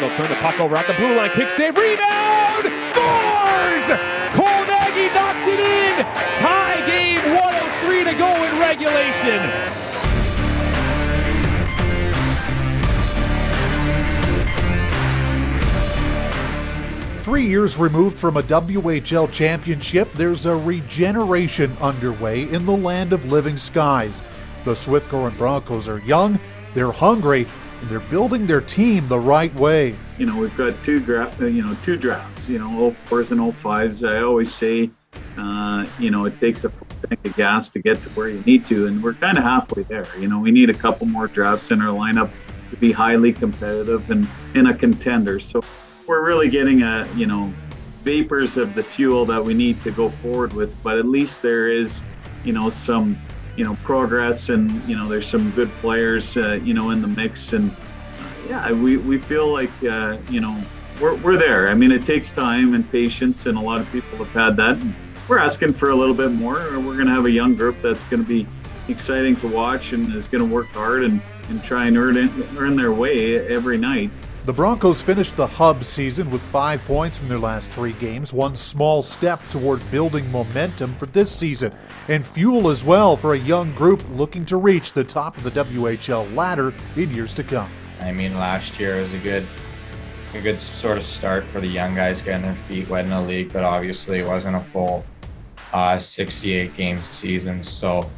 He'll turn the puck over at the blue line. Kick save. Rebound. Scores! Cole Nagy knocks it in. Tie game. 1:03 to go in regulation. Three years removed from a WHL championship, there's a regeneration underway in the land of living skies. The Swift Current Broncos are young, they're hungry, and they're building their team the right way. You know, we've got two drafts, 04s and 05s. I always say, it takes a full tank of gas to get to where you need to, and we're kind of halfway there. You know, we need a couple more drafts in our lineup to be highly competitive and in a contender. So we're really getting vapors of the fuel that we need to go forward with, but at least there is, some, progress, and, there's some good players, in the mix. And we feel like, we're there. I mean, it takes time and patience, and a lot of people have had that. And we're asking for a little bit more. We're going to have a young group that's going to be exciting to watch and is going to work hard and try and earn their way every night. The Broncos finished the Hub season with 5 points from their last 3 games, one small step toward building momentum for this season, and fuel as well for a young group looking to reach the top of the WHL ladder in years to come. I mean, last year was a good sort of start for the young guys getting their feet wet in the league, but obviously it wasn't a full 68 game season, so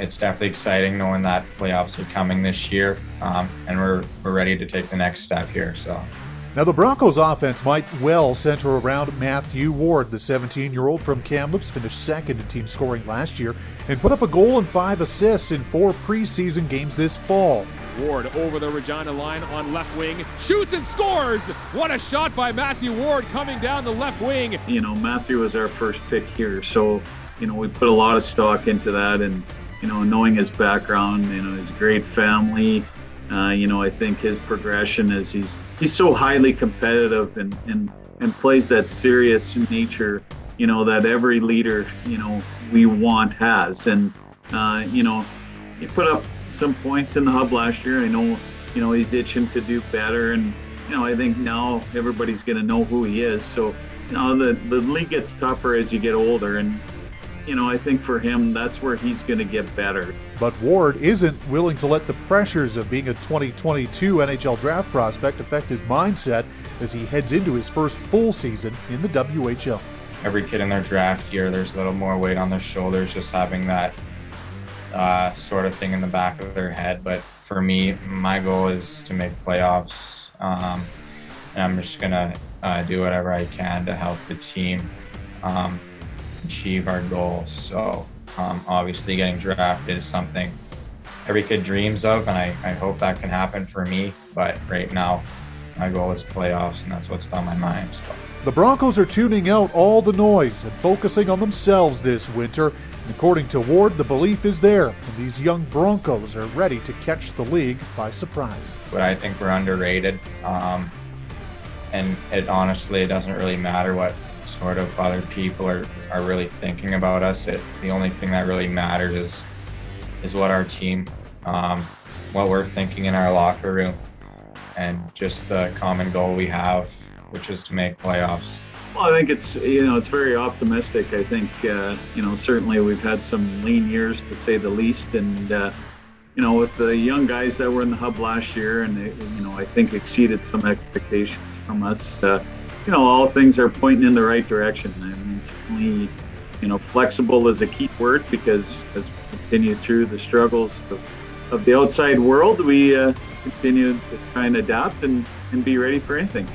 it's definitely exciting knowing that playoffs are coming this year, and we're ready to take the next step here. So now the Broncos offense might well center around Matthew Ward. The 17-year-old from Kamloops finished second in team scoring last year and put up a goal and 5 assists in 4 preseason games this fall. Ward over the Regina line on left wing, shoots and scores! What a shot by Matthew Ward coming down the left wing. Matthew was our first pick here, so we put a lot of stock into that, and knowing his background, his great family, I think his progression is he's so highly competitive and plays that serious nature, that every leader, we want has. And he put up some points in the Hub last year. I know, he's itching to do better, and I think now everybody's going to know who he is. So the league gets tougher as you get older, and I think for him, that's where he's going to get better. But Ward isn't willing to let the pressures of being a 2022 NHL draft prospect affect his mindset as he heads into his first full season in the WHL. Every kid in their draft year, there's a little more weight on their shoulders, just having that sort of thing in the back of their head. But for me, my goal is to make playoffs, and I'm just going to do whatever I can to help the team achieve our goals. So obviously getting drafted is something every kid dreams of, and I hope that can happen for me. But right now, my goal is playoffs, and that's what's on my mind. So. The Broncos are tuning out all the noise and focusing on themselves this winter. And according to Ward, the belief is there, and these young Broncos are ready to catch the league by surprise. But I think we're underrated, and it doesn't really matter what sort of other people are really thinking about us. The only thing that really matters is what our team, what we're thinking in our locker room, and just the common goal we have, which is to make playoffs. Well, I think it's very optimistic. I think certainly we've had some lean years, to say the least, and with the young guys that were in the Hub last year, and they, I think exceeded some expectations from us. All things are pointing in the right direction. I mean, certainly, flexible is a key word, because as we continue through the struggles of the outside world, we continue to try and adapt and be ready for anything.